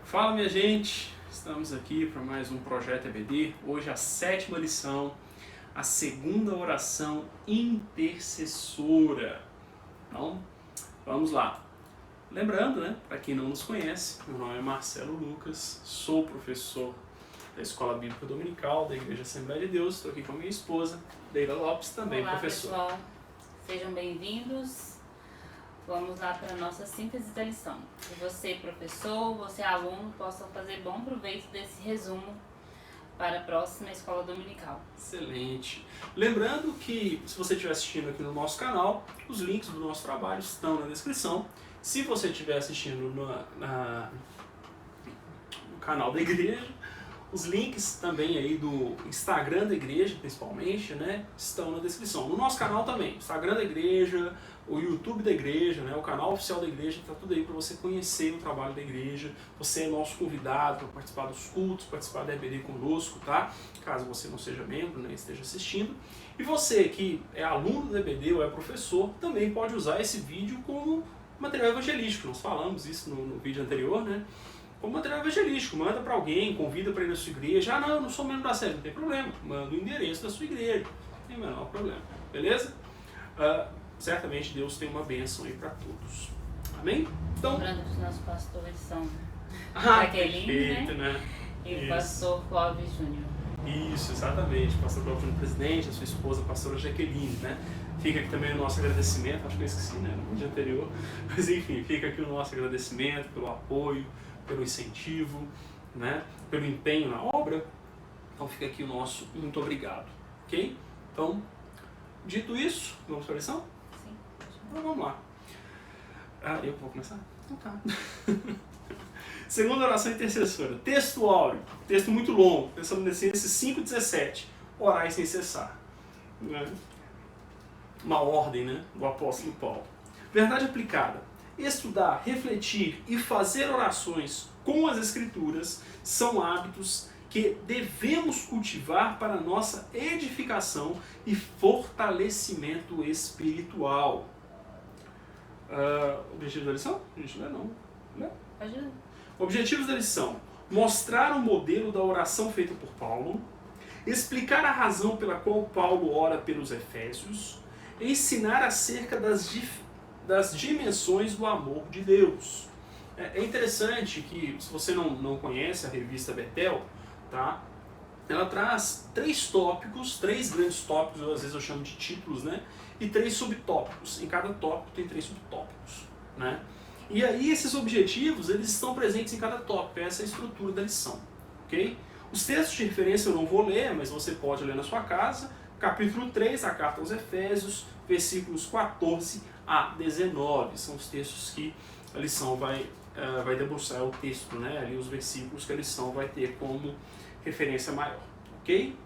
Fala, minha gente, estamos aqui para mais um Projeto EBD, hoje a 7ª lição, a segunda oração intercessora. Então, vamos lá. Lembrando, né, para quem não nos conhece, meu nome é Marcelo Lucas, sou professor da Escola Bíblica Dominical da Igreja Assembleia de Deus, estou aqui com a minha esposa, Deila Lopes, também Olá, professora. pessoal, sejam bem-vindos. Vamos lá para a nossa síntese da lição. Que você, professor, você, aluno, possam fazer bom proveito desse resumo para a próxima escola dominical. Excelente. Lembrando que, se você estiver assistindo aqui no nosso canal, os links do nosso trabalho estão na descrição. Se você estiver assistindo no canal da igreja, os links também aí do Instagram da igreja, principalmente, né, estão na descrição. No nosso canal também, Instagram da igreja, o YouTube da igreja, né, o canal oficial da igreja, está tudo aí para você conhecer o trabalho da igreja. Você é nosso convidado para participar dos cultos, participar da EBD conosco, tá? Caso você não seja membro, né, esteja assistindo. E você que é aluno da EBD ou é professor, também pode usar esse vídeo como material evangelístico. Nós falamos isso no vídeo anterior, né? Como material evangelístico, manda para alguém, convida para ir na sua igreja. Ah, não, eu não sou membro da sede, não tem problema. Manda o endereço da sua igreja, não tem o menor problema, beleza? Certamente Deus tem uma bênção aí para todos. Amém? Então, Lembrando que os nossos pastores são Jaqueline, Jaqueline, né? E o Isso. pastor Clóvis Júnior. Isso, exatamente. Pastor Clóvis Júnior, presidente, a sua esposa, a pastora Jaqueline, né? Fica aqui também o nosso agradecimento, acho que eu esqueci, né, no vídeo anterior. Mas enfim, fica aqui o nosso agradecimento pelo apoio, pelo incentivo, né, pelo empenho na obra. Então fica aqui o nosso muito obrigado, ok? Então, dito isso, vamos para a lição? Sim. Então vamos lá. Eu vou começar? Então tá. Segunda oração intercessora. Texto áureo, texto muito longo, Tessalonicenses 5,17. Orai sem cessar. Né? Uma ordem, né, do apóstolo Paulo. Verdade aplicada. Estudar, refletir e fazer orações com as Escrituras são hábitos que devemos cultivar para nossa edificação e fortalecimento espiritual. Objetivo da lição? A gente não é não. Né? Pode ir. Objetivos da lição: mostrar o modelo da oração feita por Paulo, explicar a razão pela qual Paulo ora pelos Efésios, ensinar acerca das dimensões do amor de Deus. É interessante que, se você não conhece a revista Betel, tá? Ela traz 3 tópicos, 3 grandes tópicos, às vezes eu chamo de títulos, né? E 3 subtópicos. Em cada tópico tem 3 subtópicos, né? E aí esses objetivos, eles estão presentes em cada tópico, essa é a estrutura da lição, ok? Os textos de referência eu não vou ler, mas você pode ler na sua casa. Capítulo 3, a carta aos Efésios, versículos 14 a 19, são os textos que a lição vai debruçar o texto, né? Ali os versículos que a lição vai ter como referência maior, ok?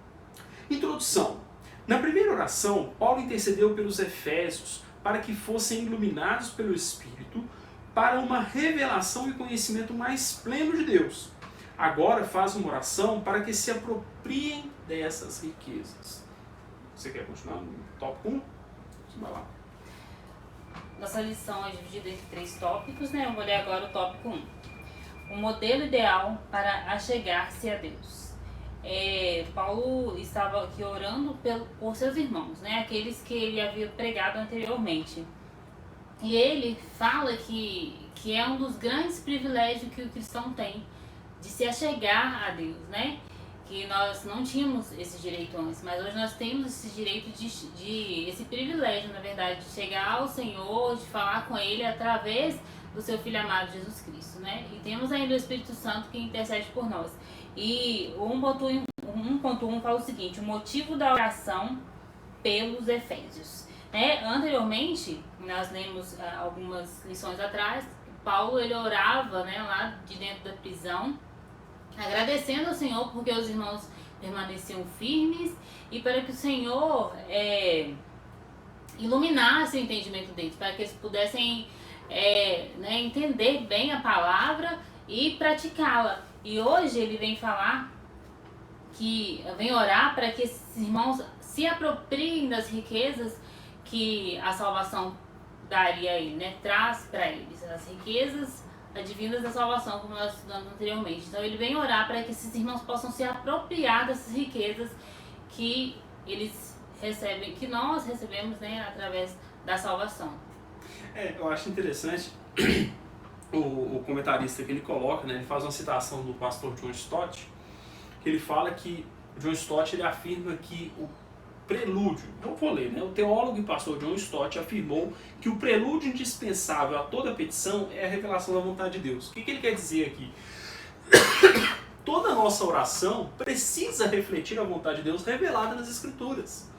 Introdução. Na primeira oração, Paulo intercedeu pelos Efésios para que fossem iluminados pelo Espírito para uma revelação e conhecimento mais pleno de Deus. Agora faz uma oração para que se apropriem dessas riquezas. Você quer continuar no tópico 1? Vai lá. Nossa lição é dividida em 3 tópicos, né? Eu vou ler agora o tópico 1. O modelo ideal para achegar-se a Deus. Paulo estava aqui orando por seus irmãos, né? Aqueles que ele havia pregado anteriormente. E ele fala que é um dos grandes privilégios que o cristão tem de se achegar a Deus, né? Que nós não tínhamos esse direito antes, mas hoje nós temos esse direito esse privilégio, na verdade, de chegar ao Senhor, de falar com Ele através do seu Filho amado Jesus Cristo, né? E temos ainda o Espírito Santo que intercede por nós. E o 1.1 fala o seguinte: o motivo da oração pelos Efésios. Né? Anteriormente, nós lemos algumas lições atrás, Paulo ele orava, né, lá de dentro da prisão, agradecendo ao Senhor porque os irmãos permaneciam firmes e para que o Senhor iluminasse o entendimento deles, para que eles pudessem né, entender bem a palavra e praticá-la. E hoje ele vem falar vem orar para que esses irmãos se apropriem das riquezas que a salvação daria a ele, né? Traz para eles as riquezas advindas da salvação, como nós estudamos anteriormente. Então ele vem orar para que esses irmãos possam se apropriar dessas riquezas que eles recebem, que nós recebemos, né, através da salvação. Eu acho interessante o comentarista que ele coloca, né, ele faz uma citação do pastor John Stott, que ele fala que John Stott ele afirma que o prelúdio, eu vou ler, né? O teólogo e pastor John Stott afirmou que o prelúdio indispensável a toda petição é a revelação da vontade de Deus. O que ele quer dizer aqui? Toda nossa oração precisa refletir a vontade de Deus revelada nas Escrituras.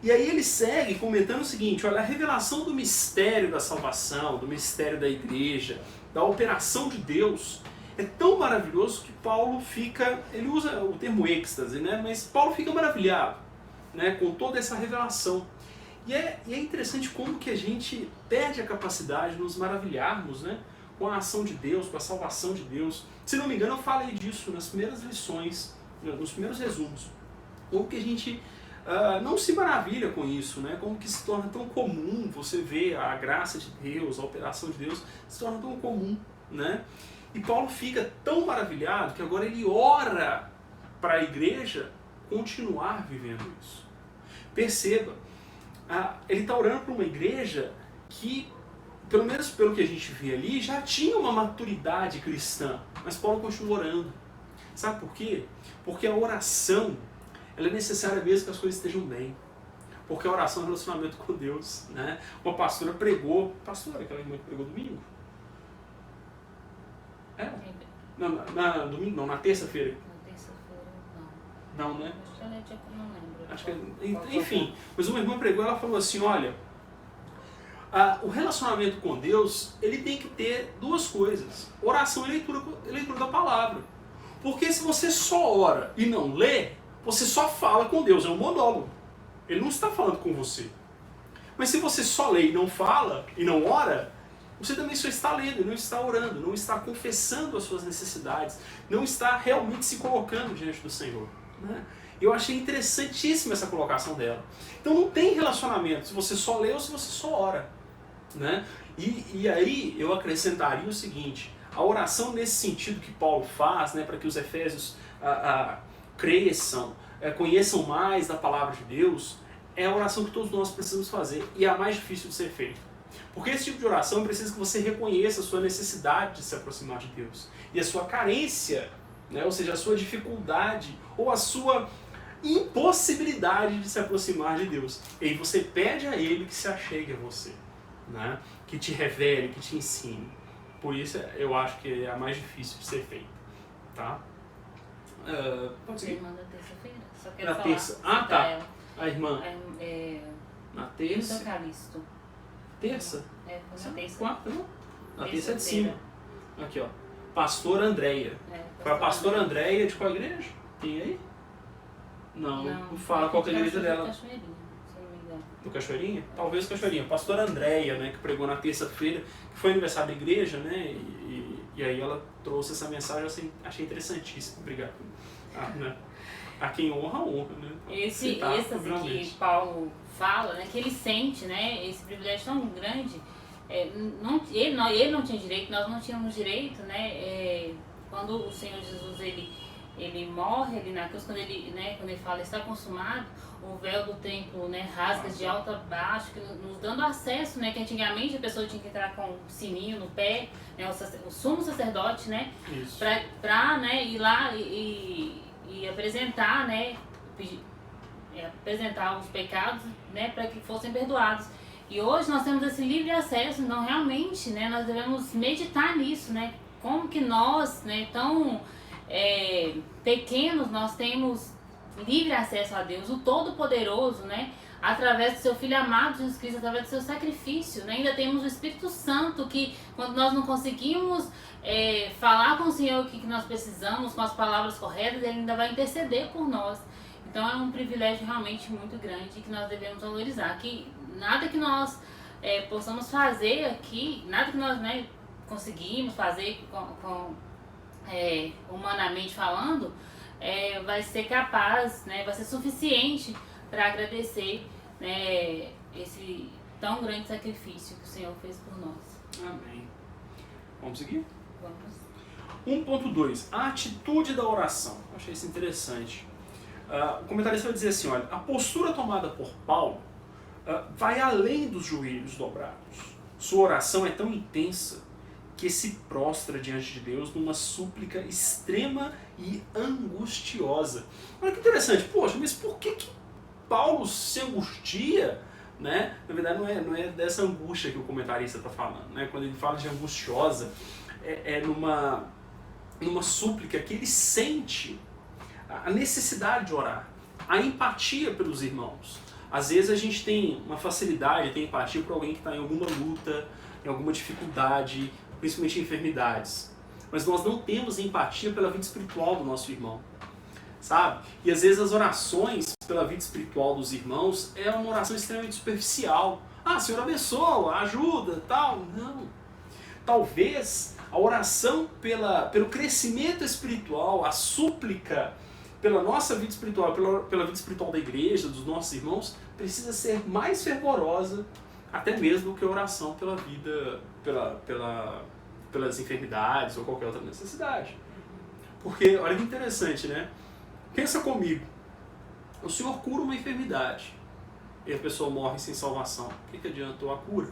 E aí ele segue comentando o seguinte, olha, a revelação do mistério da salvação, do mistério da igreja, da operação de Deus, é tão maravilhoso que Paulo fica, ele usa o termo êxtase, né? Mas Paulo fica maravilhado, né, com toda essa revelação. E é interessante como que a gente perde a capacidade de nos maravilharmos, né, com a ação de Deus, com a salvação de Deus. Se não me engano, eu falei disso nas primeiras lições, nos primeiros resumos. Como que a gente não se maravilha com isso, né? Como que se torna tão comum você ver a graça de Deus, a operação de Deus, se torna tão comum, né? E Paulo fica tão maravilhado que agora ele ora para a igreja continuar vivendo isso. Perceba, ele está orando para uma igreja que, pelo menos pelo que a gente vê ali, já tinha uma maturidade cristã, mas Paulo continua orando. Sabe por quê? Porque a oração ela é necessária mesmo que as coisas estejam bem. Porque a oração é um relacionamento com Deus, né? Uma pastora pregou, aquela irmã que pregou domingo? Domingo não, na terça-feira. Na terça-feira, não. Não, né? Acho que ela é diácono, não lembro. Acho que, enfim, mas uma irmã pregou, ela falou assim, olha, o relacionamento com Deus, ele tem que ter duas coisas, oração e leitura da palavra. Porque se você só ora e não lê, você só fala com Deus, é um monólogo. Ele não está falando com você. Mas se você só lê e não fala, e não ora, você também só está lendo, não está orando, não está confessando as suas necessidades, não está realmente se colocando diante do Senhor, né? Eu achei interessantíssima essa colocação dela. Então não tem relacionamento se você só lê ou se você só ora, né? E aí eu acrescentaria o seguinte, a oração nesse sentido que Paulo faz, né, para que os efésios cresçam, conheçam mais da palavra de Deus, é a oração que todos nós precisamos fazer e é a mais difícil de ser feita. Porque esse tipo de oração precisa que você reconheça a sua necessidade de se aproximar de Deus e a sua carência, né, ou seja, a sua dificuldade ou a sua impossibilidade de se aproximar de Deus. E aí você pede a Ele que se achegue a você, né, que te revele, que te ensine. Por isso eu acho que é a mais difícil de ser feita, tá? Pode ser? Irmã da terça-feira. Só quero Na falar. terça. Tá. A irmã. Na terça. Então, Calixto. Terça? Foi na terça. Quarta, não? Na terça é de cima. Aqui, ó. Pastora Andréia. Foi a pastora Andréia de qual igreja? Tem aí? Não fala qual que é a igreja dela. Cachoeirinha, se eu não me engano. Do Cachoeirinha? Talvez Cachoeirinha. Pastora Andréia, né, que pregou na terça-feira, que foi aniversário da igreja, né, e aí ela trouxe essa mensagem, achei interessantíssima. Obrigado. Né? A quem honra, né? Esse que Paulo fala, né, que ele sente, né, esse privilégio tão grande, ele não tinha direito, nós não tínhamos direito, né, quando o Senhor Jesus, ele morre ali na cruz, quando ele fala está consumado, o véu do templo, né, rasga de alto a baixo, nos dando acesso, né, que antigamente a pessoa tinha que entrar com um sininho no pé, né, o sumo sacerdote, né, para né, ir lá e apresentar, né, apresentar os pecados, né, para que fossem perdoados. E hoje nós temos esse livre acesso, então realmente, né, nós devemos meditar nisso, né, como que nós, né, tão pequenos, nós temos livre acesso a Deus, o Todo-Poderoso, né, através do seu Filho amado Jesus Cristo, através do seu sacrifício, né, ainda temos o Espírito Santo que, quando nós não conseguimos falar com o Senhor o que nós precisamos, com as palavras corretas, Ele ainda vai interceder por nós. Então é um privilégio realmente muito grande que nós devemos valorizar, que nada que nós possamos fazer aqui, nada que nós, né, conseguimos fazer humanamente falando, vai ser capaz, né, vai ser suficiente para agradecer, né, esse tão grande sacrifício que o Senhor fez por nós. Amém. Vamos seguir? Vamos. 1.2. A atitude da oração. Eu achei isso interessante. O comentarista vai dizer assim, olha, a postura tomada por Paulo vai além dos joelhos dobrados. Sua oração é tão intensa que se prostra diante de Deus numa súplica extrema e angustiosa. Olha que interessante. Poxa, mas por que Paulo se angustia? Né? Na verdade, não é dessa angústia que o comentarista está falando. Né? Quando ele fala de angustiosa, é numa súplica que ele sente a necessidade de orar, a empatia pelos irmãos. Às vezes a gente tem uma facilidade, tem empatia por alguém que está em alguma luta, em alguma dificuldade, principalmente em enfermidades. Mas nós não temos empatia pela vida espiritual do nosso irmão, sabe? E às vezes as orações pela vida espiritual dos irmãos é uma oração extremamente superficial. Ah, Senhor abençoa, ajuda, tal. Não. Talvez a oração pelo crescimento espiritual, a súplica pela nossa vida espiritual, pela vida espiritual da igreja, dos nossos irmãos, precisa ser mais fervorosa até mesmo do que a oração pela vida, pelas enfermidades ou qualquer outra necessidade. Porque, olha que interessante, né? Pensa comigo, o Senhor cura uma enfermidade e a pessoa morre sem salvação. O que adiantou a cura?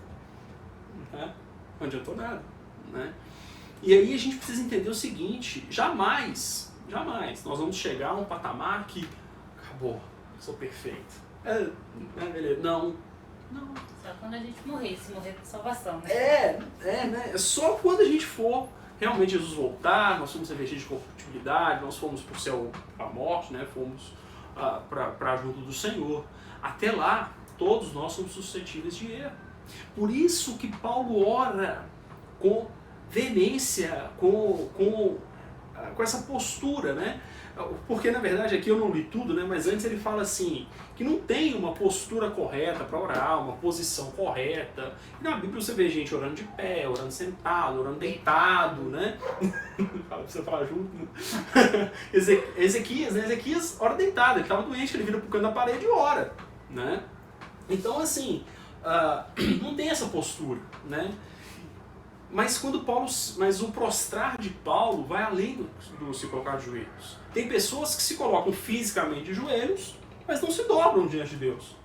Não adiantou nada. Né? E aí a gente precisa entender o seguinte, jamais nós vamos chegar a um patamar que acabou, sou perfeito. Beleza. Não. Só quando a gente morrer, se morrer com salvação, né? Né? É só quando a gente for realmente Jesus voltar, nós fomos revestidos de corruptibilidade, nós fomos para o céu, para a morte, né? Fomos para junto do Senhor. Até lá, todos nós somos suscetíveis de erro. Por isso que Paulo ora com veemência, com essa postura, né? Porque na verdade aqui eu não li tudo, né? Mas antes ele fala assim, que não tem uma postura correta para orar, uma posição correta. E na Bíblia você vê gente orando de pé, orando sentado, orando deitado, né? Você fala junto, né? Ezequias, né? Ezequias ora deitado, ele estava doente, ele vira pro canto da parede e ora, né? Então assim, não tem essa postura, né? Mas o prostrar de Paulo vai além do se colocar de joelhos. Tem pessoas que se colocam fisicamente de joelhos, mas não se dobram diante de Deus.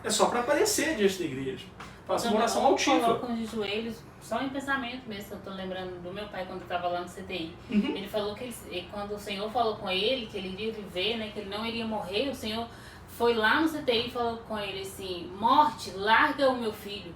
É só para aparecer diante da igreja. Faça uma oração altiva. Colocam de joelhos só em pensamento mesmo. Eu estou lembrando do meu pai quando eu estava lá no CTI. Uhum. Ele falou que quando o Senhor falou com ele que ele iria viver, né, que ele não iria morrer, o Senhor foi lá no CTI e falou com ele assim: morte, larga o meu filho.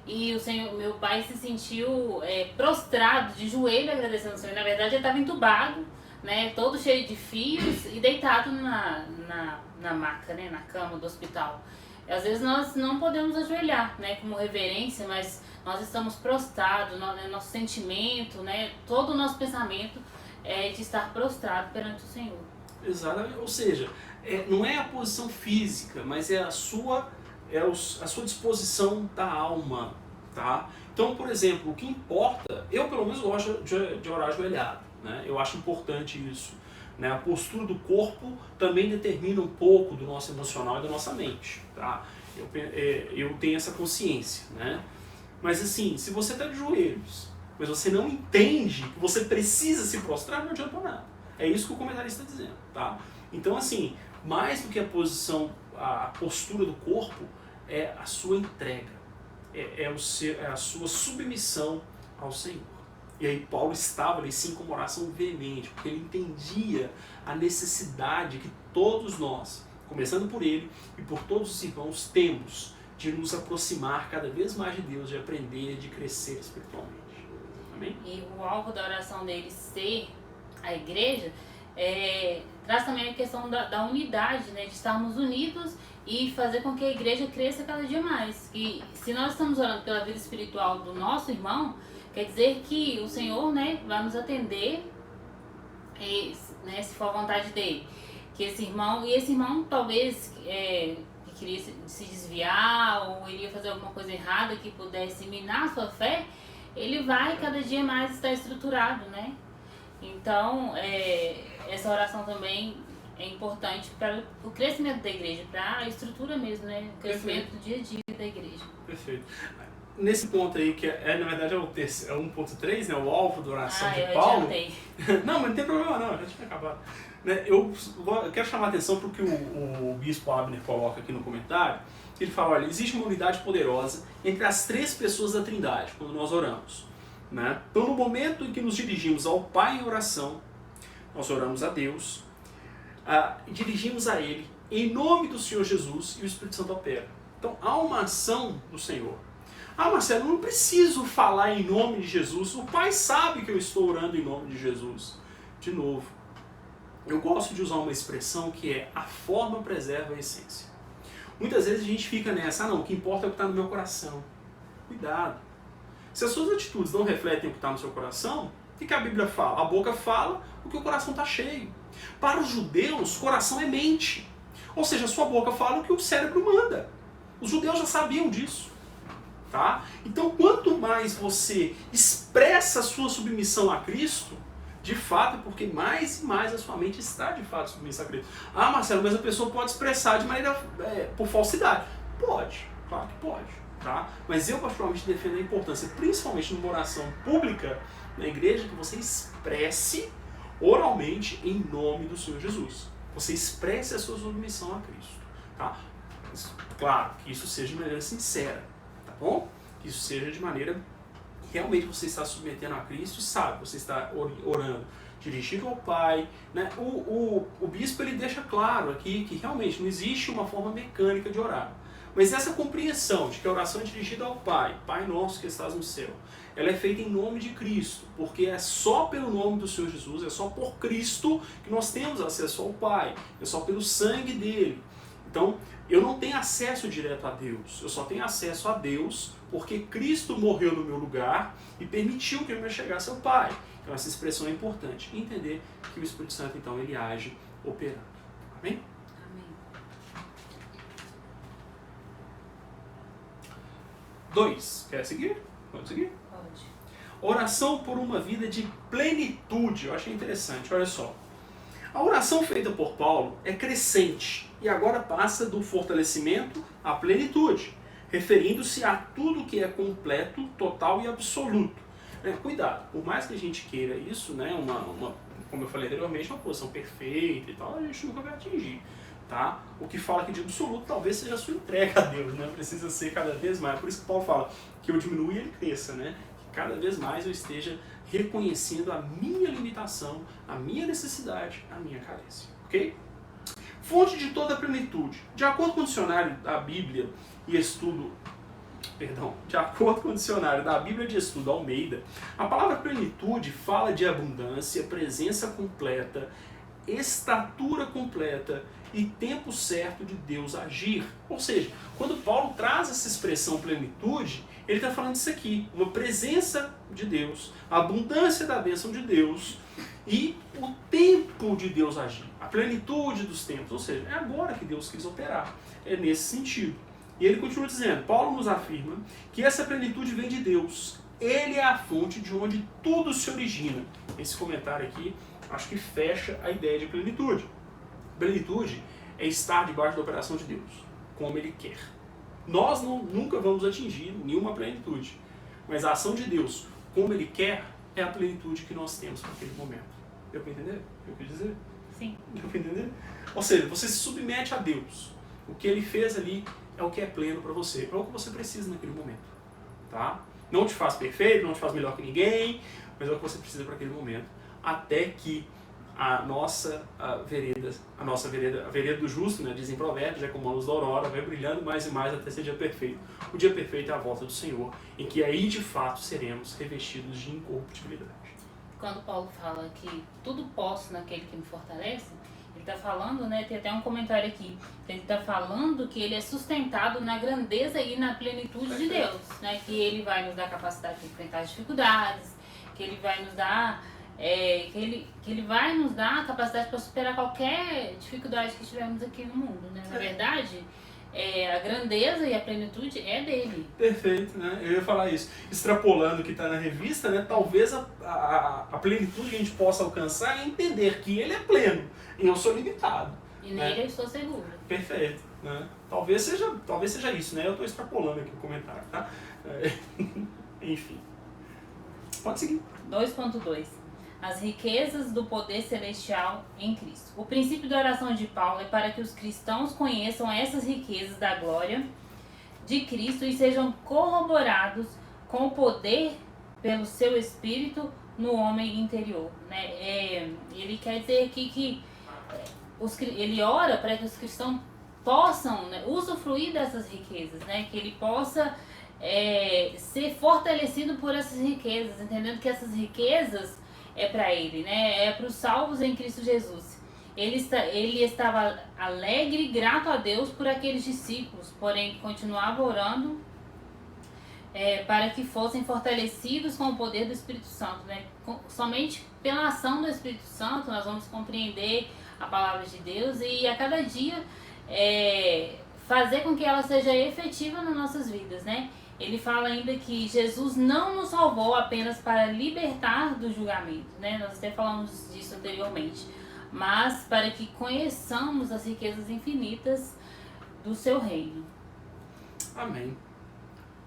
E o Senhor, meu pai se sentiu prostrado, de joelho, agradecendo ao Senhor. Na verdade, ele estava entubado, né, todo cheio de fios e deitado na maca, né, na cama do hospital. E, às vezes nós não podemos ajoelhar, né, como reverência, mas nós estamos prostrados, nosso sentimento, né, todo o nosso pensamento é de estar prostrado perante o Senhor. Exatamente, ou seja, não é a posição física, mas é a sua disposição da alma, tá? Então, por exemplo, o que importa, eu pelo menos gosto de orar ajoelhado, né? Eu acho importante isso, né? A postura do corpo também determina um pouco do nosso emocional e da nossa mente, tá? Eu tenho essa consciência, né? Mas assim, se você está de joelhos, mas você não entende que você precisa se prostrar, não adianta nada. É isso que o comentarista está dizendo, tá? Então, assim, mais do que a postura do corpo, é a sua entrega, é a sua submissão ao Senhor. E aí Paulo estava ali sim com uma oração veemente, porque ele entendia a necessidade que todos nós, começando por ele e por todos os irmãos, temos de nos aproximar cada vez mais de Deus, de aprender, de crescer espiritualmente. Amém? E o alvo da oração dele ser a igreja traz também a questão da unidade, né, de estarmos unidos e fazer com que a igreja cresça cada dia mais. E se nós estamos orando pela vida espiritual do nosso irmão, quer dizer que o Senhor, né, vai nos atender, né, se for a vontade dele. Que esse irmão talvez que queria se desviar ou iria fazer alguma coisa errada que pudesse minar a sua fé, ele vai cada dia mais estar estruturado, né? Então, essa oração também é importante para o crescimento da igreja, para a estrutura mesmo, né? O crescimento do dia a dia da igreja. Perfeito. nesse ponto aí, que na verdade é o 1.3, né, o alvo da oração de eu Paulo. adiantei. Não, mas não tem problema não, já tinha acabado. Né, eu quero chamar a atenção para o que o bispo Abner coloca aqui no comentário. Ele fala, olha, existe uma unidade poderosa entre as três pessoas da Trindade, quando nós oramos. Né? Então, no momento em que nos dirigimos ao Pai em oração, nós oramos a Deus, dirigimos a Ele, em nome do Senhor Jesus, e o Espírito Santo opera. Então, há uma ação do Senhor. Marcelo, eu não preciso falar em nome de Jesus, o Pai sabe que eu estou orando em nome de Jesus. De novo, eu gosto de usar uma expressão que é a forma preserva a essência. Muitas vezes a gente fica nessa, não, o que importa é o que está no meu coração. Cuidado. Se as suas atitudes não refletem o que está no seu coração, o que a Bíblia fala? A boca fala o que o coração está cheio. Para os judeus, coração é mente. Ou seja, a sua boca fala o que o cérebro manda. Os judeus já sabiam disso. Tá? Então, quanto mais você expressa a sua submissão a Cristo, de fato, porque mais e mais a sua mente está de fato submissa a Cristo. Marcelo, mas a pessoa pode expressar de maneira por falsidade. Pode, claro que pode. Tá? Mas eu particularmente defendo a importância, principalmente numa oração pública na igreja, que você expresse oralmente em nome do Senhor Jesus. Você expresse a sua submissão a Cristo. Tá? Claro, que isso seja de maneira sincera. Tá bom? Que isso seja de maneira que realmente você está submetendo a Cristo e sabe, você está orando dirigido ao Pai. Né? O bispo ele deixa claro aqui que realmente não existe uma forma mecânica de orar. Mas essa compreensão de que a oração é dirigida ao Pai, Pai nosso que estás no céu, ela é feita em nome de Cristo, porque é só pelo nome do Senhor Jesus, é só por Cristo que nós temos acesso ao Pai, é só pelo sangue dele. Então, eu não tenho acesso direto a Deus, eu só tenho acesso a Deus porque Cristo morreu no meu lugar e permitiu que eu me chegasse ao Pai. Então, essa expressão é importante. E entender que o Espírito Santo, então, ele age operando. Amém? 2. Quer seguir? Pode seguir? Pode. Oração por uma vida de plenitude. Eu achei interessante, olha só. A oração feita por Paulo é crescente e agora passa do fortalecimento à plenitude, referindo-se a tudo que é completo, total e absoluto. Cuidado, por mais que a gente queira isso, né, como eu falei anteriormente, uma posição perfeita e tal, a gente nunca vai atingir. Tá? O que fala aqui de absoluto talvez seja a sua entrega a Deus, né? Precisa ser cada vez mais. Por isso que Paulo fala que eu diminua e ele cresça, né? Que cada vez mais eu esteja reconhecendo a minha limitação, a minha necessidade, a minha carência. Ok? Fonte de toda a plenitude. De acordo com o dicionário da Bíblia e estudo... de acordo com o dicionário da Bíblia de Estudo Almeida, a palavra plenitude fala de abundância, presença completa, estatura completa e tempo certo de Deus agir. Ou seja, quando Paulo traz essa expressão plenitude, ele está falando disso aqui, uma presença de Deus, a abundância da bênção de Deus e o tempo de Deus agir, a plenitude dos tempos, ou seja, é agora que Deus quis operar, é nesse sentido. E ele continua dizendo, Paulo nos afirma que essa plenitude vem de Deus, ele é a fonte de onde tudo se origina. Esse comentário aqui acho que fecha a ideia de plenitude. Plenitude é estar debaixo da operação de Deus, como Ele quer. Nós nunca vamos atingir nenhuma plenitude, mas a ação de Deus, como Ele quer, é a plenitude que nós temos para aquele momento. Deu para entender o que eu quis dizer? Sim. Deu para entender? Ou seja, você se submete a Deus. O que Ele fez ali é o que é pleno para você, é o que você precisa naquele momento. Tá? Não te faz perfeito, não te faz melhor que ninguém, mas é o que você precisa para aquele momento. Até que a vereda do justo, né, dizem provérbios, é como a luz da aurora, vai brilhando mais e mais até ser dia perfeito. O dia perfeito é a volta do Senhor, em que aí de fato seremos revestidos de incorruptibilidade. Quando Paulo fala que tudo posso naquele que me fortalece, ele está falando, né, tem até um comentário aqui, ele está falando que ele é sustentado na grandeza e na plenitude de Deus, né, que ele vai nos dar capacidade de enfrentar as dificuldades, que ele vai nos dar... que ele vai nos dar a capacidade para superar qualquer dificuldade que tivermos aqui no mundo, né? Na verdade, a grandeza e a plenitude é dele. Perfeito, né? Eu ia falar isso. Extrapolando o que está na revista, né? Talvez a plenitude que a gente possa alcançar é entender que ele é pleno e eu sou limitado. E nele eu estou seguro. Perfeito, né? Talvez seja isso, né? Eu estou extrapolando aqui o comentário, tá? Enfim. Pode seguir. 2.2. As riquezas do poder celestial em Cristo. O princípio da oração de Paulo é para que os cristãos conheçam essas riquezas da glória de Cristo e sejam corroborados com o poder pelo seu Espírito no homem interior, né? Ele quer dizer aqui que ele ora para que os cristãos possam, né, usufruir dessas riquezas, né? Que ele possa ser fortalecido por essas riquezas, entendendo que essas riquezas é para ele, né? É para os salvos em Cristo Jesus. Ele estava alegre e grato a Deus por aqueles discípulos, porém continuava orando para que fossem fortalecidos com o poder do Espírito Santo, né? Somente pela ação do Espírito Santo nós vamos compreender a palavra de Deus e a cada dia fazer com que ela seja efetiva nas nossas vidas, né? Ele fala ainda que Jesus não nos salvou apenas para libertar do julgamento, né? Nós até falamos disso anteriormente, mas para que conheçamos as riquezas infinitas do seu reino. Amém.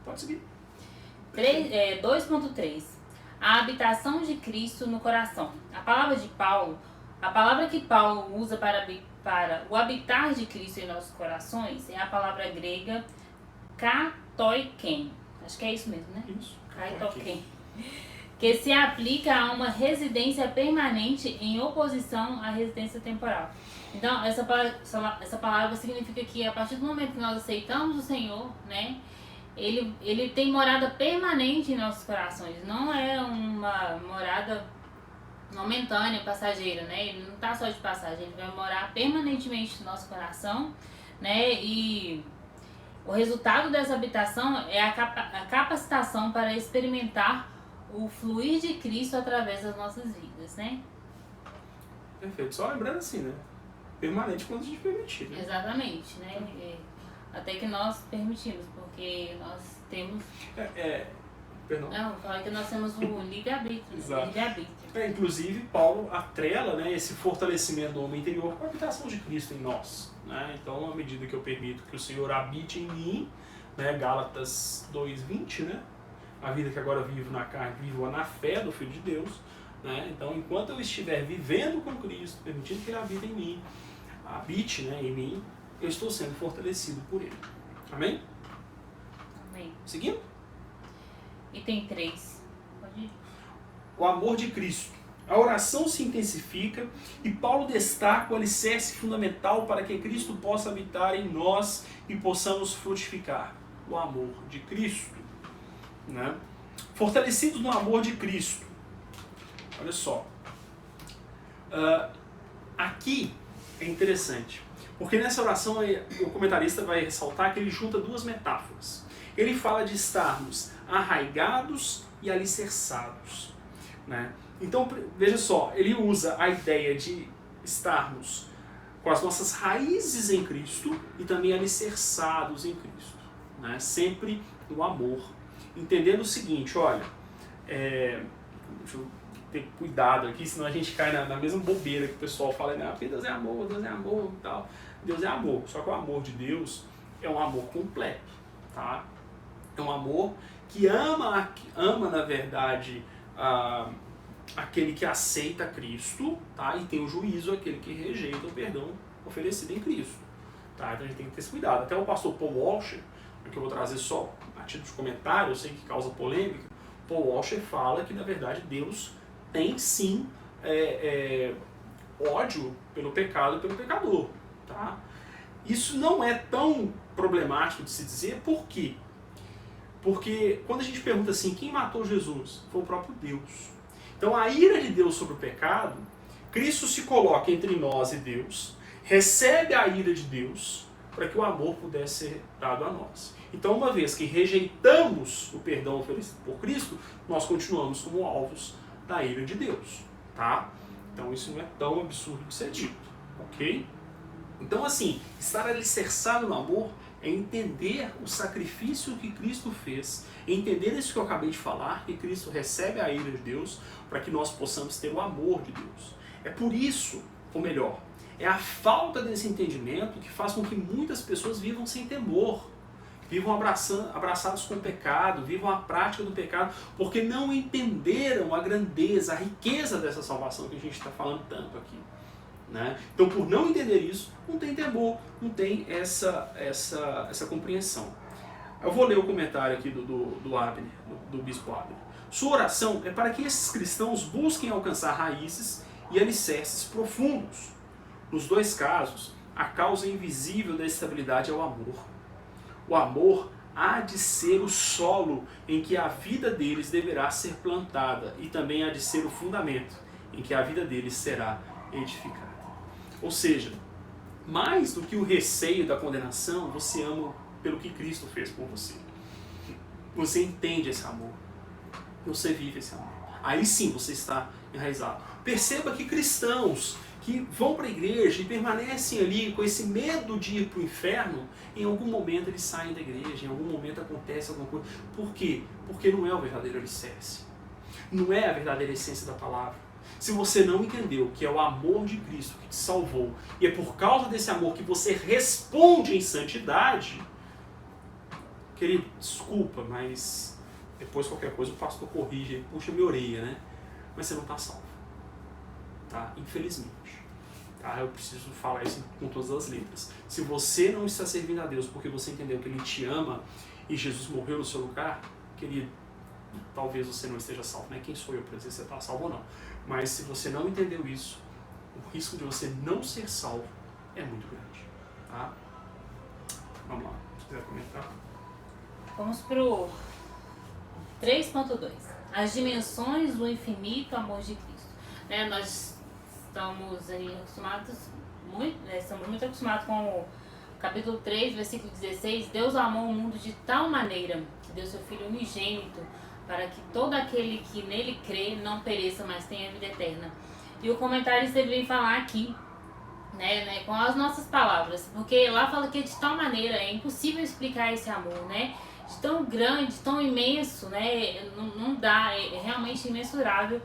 Pode seguir. 2.3. A habitação de Cristo no coração. A palavra que Paulo usa para o habitar de Cristo em nossos corações é a palavra grega katoiken. Acho que é isso mesmo, né? Isso. Katoiken. Que se aplica a uma residência permanente em oposição à residência temporal. Então, essa palavra significa que a partir do momento que nós aceitamos o Senhor, né? Ele tem morada permanente em nossos corações. Não é uma morada momentânea, passageira, né? Ele não está só de passagem, ele vai morar permanentemente no nosso coração, né? E o resultado dessa habitação é a capacitação para experimentar o fluir de Cristo através das nossas vidas, né? Perfeito. Só lembrando assim, né? Permanente quando a gente permitir, né? Exatamente, né? Até que nós permitimos, porque nós temos... Perdão. Não, falar que nós temos o livre-arbítrio. Exato. Livre-arbítrio. Inclusive, Paulo atrela, né, esse fortalecimento do homem interior com a habitação de Cristo em nós. Né? Então, à medida que eu permito que o Senhor habite em mim, né, Gálatas 2:20, né? A vida que agora vivo na carne, vivo na fé do Filho de Deus. Né? Então, enquanto eu estiver vivendo com Cristo, permitindo que Ele habite em mim, né, em mim, eu estou sendo fortalecido por Ele. Amém? Amém. Seguindo? Item 3. Pode ir. O amor de Cristo. A oração se intensifica e Paulo destaca o alicerce fundamental para que Cristo possa habitar em nós e possamos frutificar. O amor de Cristo. Né? Fortalecidos no amor de Cristo. Olha só. Aqui é interessante. Porque nessa oração o comentarista vai ressaltar que ele junta duas metáforas. Ele fala de estarmos arraigados e alicerçados. Né? Então, veja só, ele usa a ideia de estarmos com as nossas raízes em Cristo e também alicerçados em Cristo. Né? Sempre no amor. Entendendo o seguinte, olha, deixa eu ter cuidado aqui, senão a gente cai na mesma bobeira que o pessoal fala, né? Porque Deus é amor e tal. Deus é amor, só que o amor de Deus é um amor completo, tá? É um amor que ama na verdade, aquele que aceita Cristo, tá? E tem o juízo aquele que rejeita o perdão oferecido em Cristo, tá? Então a gente tem que ter esse cuidado. Até o pastor Paul Washer, que eu vou trazer só a título de comentário, eu sei que causa polêmica, Paul Washer fala que na verdade Deus tem sim ódio pelo pecado e pelo pecador, tá? Isso não é tão problemático de se dizer, por quê? Porque quando a gente pergunta assim, quem matou Jesus? Foi o próprio Deus. Então a ira de Deus sobre o pecado, Cristo se coloca entre nós e Deus, recebe a ira de Deus para que o amor pudesse ser dado a nós. Então uma vez que rejeitamos o perdão oferecido por Cristo, nós continuamos como alvos da ira de Deus. Tá? Então isso não é tão absurdo de ser dito. Ok? Então assim, estar alicerçado no amor é entender o sacrifício que Cristo fez, entender isso que eu acabei de falar, que Cristo recebe a ira de Deus para que nós possamos ter o amor de Deus. É por isso, ou melhor, É a falta desse entendimento que faz com que muitas pessoas vivam sem temor, vivam abraçados com o pecado, vivam a prática do pecado, porque não entenderam a grandeza, a riqueza dessa salvação que a gente está falando tanto aqui. Né? Então, por não entender isso, não tem temor, não tem essa compreensão. Eu vou ler o comentário aqui do Abner, do bispo Abner. Sua oração é para que esses cristãos busquem alcançar raízes e alicerces profundos. Nos dois casos, a causa invisível da estabilidade é o amor. O amor há de ser o solo em que a vida deles deverá ser plantada e também há de ser o fundamento em que a vida deles será edificada. Ou seja, mais do que o receio da condenação, você ama pelo que Cristo fez por você. Você entende esse amor. Você vive esse amor. Aí sim você está enraizado. Perceba que cristãos que vão para a igreja e permanecem ali com esse medo de ir para o inferno, em algum momento eles saem da igreja, em algum momento acontece alguma coisa. Por quê? Porque não é o verdadeiro alicerce. Não é a verdadeira essência da palavra. Se você não entendeu que é o amor de Cristo que te salvou, e é por causa desse amor que você responde em santidade, querido, desculpa, mas depois qualquer coisa o pastor corrige e puxa minha orelha, né? Mas você não está salvo. Tá? Infelizmente. Tá? Eu preciso falar isso com todas as letras. Se você não está servindo a Deus porque você entendeu que Ele te ama e Jesus morreu no seu lugar, querido, talvez você não esteja salvo. Não é quem sou eu para dizer se você está salvo ou não. Mas se você não entendeu isso, o risco de você não ser salvo é muito grande. Tá? Vamos lá, se quiser comentar. Vamos pro 3.2. As dimensões do infinito amor de Cristo. Né, nós estamos aí estamos muito acostumados com o capítulo 3, versículo 16. Deus amou o mundo de tal maneira que deu seu Filho unigênito para que todo aquele que nele crê não pereça, mas tenha vida eterna. E o comentarista ele vem falar aqui, né, com as nossas palavras, porque lá fala que é de tal maneira, é impossível explicar esse amor, né? De tão grande, tão imenso, né? Não dá, é realmente imensurável.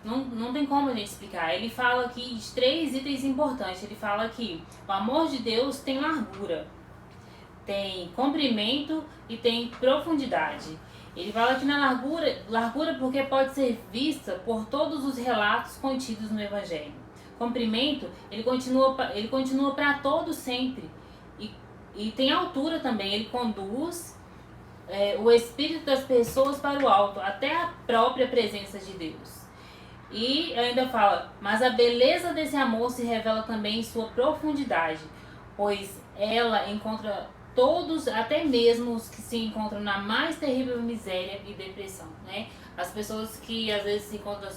Não tem como a gente explicar. Ele fala aqui de 3 itens importantes. Ele fala que o amor de Deus tem largura, tem comprimento e tem profundidade. Ele fala que na largura porque pode ser vista por todos os relatos contidos no Evangelho. Comprimento, ele continua para todos sempre. E tem altura também, ele conduz o espírito das pessoas para o alto, até a própria presença de Deus. E ainda fala, mas a beleza desse amor se revela também em sua profundidade, pois ela encontra todos, até mesmo os que se encontram na mais terrível miséria e depressão, né? As pessoas que às vezes se encontram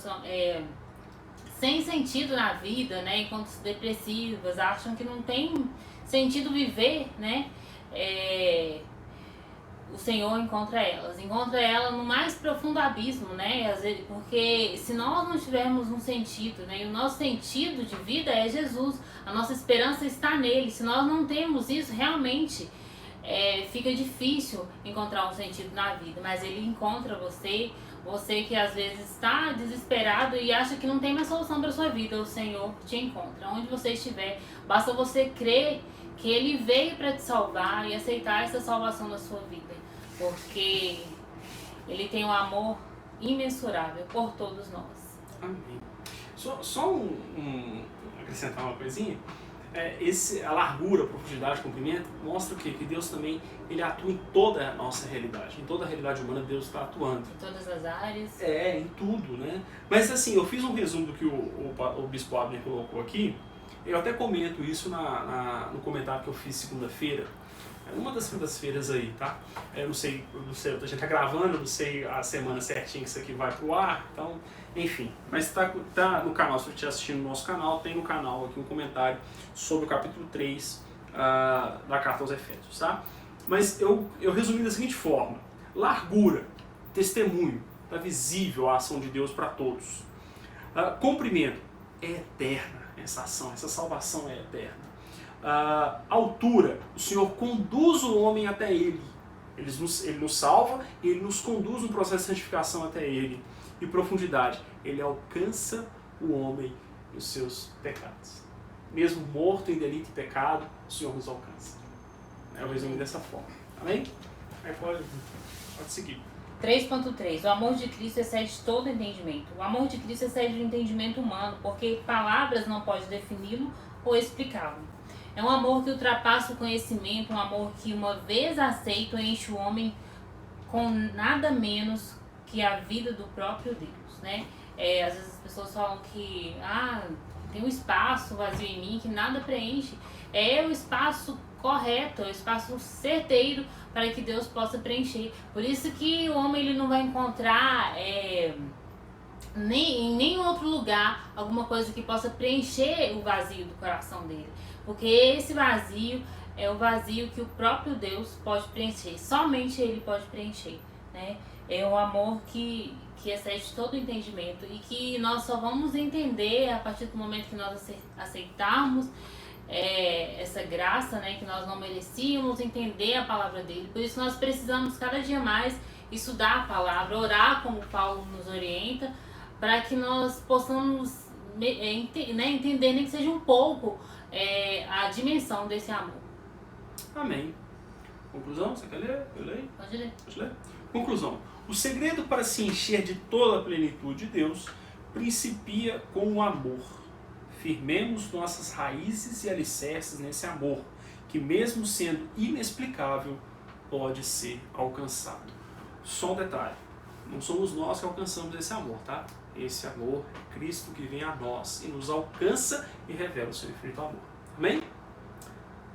sem sentido na vida, né? Encontram-se depressivas, acham que não tem sentido viver, né? O Senhor encontra ela no mais profundo abismo, né? Às vezes, porque se nós não tivermos um sentido, né? E o nosso sentido de vida é Jesus, a nossa esperança está nele. Se nós não temos isso, realmente fica difícil encontrar um sentido na vida. Mas ele encontra você que às vezes está desesperado e acha que não tem mais solução para sua vida, o Senhor te encontra. Onde você estiver, basta você crer que Ele veio para te salvar e aceitar essa salvação na sua vida, porque Ele tem um amor imensurável por todos nós. Amém. Só acrescentar uma coisinha. A largura, a profundidade, o comprimento mostra o quê? Que Deus também ele atua em toda a nossa realidade. Em toda a realidade humana Deus está atuando. Em todas as áreas. Em tudo, né? Mas assim, eu fiz um resumo do que o Bispo Abner colocou aqui. Eu até comento isso no comentário que eu fiz segunda-feira. Uma das segundas-feiras aí, tá? Eu não sei, a gente tá gravando, não sei a semana certinha que isso aqui vai pro ar, então, enfim. Mas tá no canal, se você estiver assistindo no nosso canal, tem no canal aqui um comentário sobre o capítulo 3 da Carta aos Efésios, tá? Mas eu resumi da seguinte forma: largura, testemunho, tá visível a ação de Deus para todos. Comprimento, é eterna essa ação, essa salvação é eterna. Altura, o Senhor conduz o homem até Ele. Ele nos salva e Ele nos conduz no processo de santificação até Ele. E profundidade, Ele alcança o homem e os seus pecados. mesmo morto em delito e pecado, o Senhor nos alcança. Eu resumi dessa forma. Amém? Aí pode seguir. 3.3. O amor de Cristo excede todo entendimento. O amor de Cristo excede o entendimento humano, porque palavras não podem defini-lo ou explicá-lo. É um amor que ultrapassa o conhecimento, um amor que, uma vez aceito, enche o homem com nada menos que a vida do próprio Deus, né? Às vezes as pessoas falam que tem um espaço vazio em mim que nada preenche. É o espaço correto, é o espaço certeiro para que Deus possa preencher. Por isso que o homem ele não vai encontrar em nenhum outro lugar alguma coisa que possa preencher o vazio do coração dele. Porque esse vazio é o vazio que o próprio Deus pode preencher. Somente Ele pode preencher, né? É um amor que excede todo o entendimento e que nós só vamos entender a partir do momento que nós aceitarmos essa graça, né, que nós não merecíamos, entender a palavra dele. Por isso nós precisamos cada dia mais estudar a palavra, orar como Paulo nos orienta, para que nós possamos entender, nem que seja um pouco, a dimensão desse amor. Amém. Conclusão? Você quer ler? Eu leio? Pode ler. Pode ler? Conclusão. O segredo para se encher de toda a plenitude de Deus principia com o amor. Firmemos nossas raízes e alicerces nesse amor, que mesmo sendo inexplicável, pode ser alcançado. Só um detalhe, não somos nós que alcançamos esse amor, tá? Esse amor é Cristo que vem a nós e nos alcança e revela o seu infinito amor. Amém?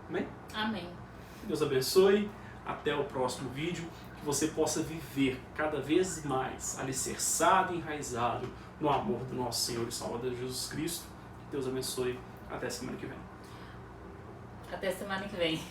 Amém? Amém. Deus abençoe. Até o próximo vídeo. Que você possa viver cada vez mais alicerçado e enraizado no amor do nosso Senhor e Salvador Jesus Cristo. Deus abençoe. Até semana que vem. Até semana que vem.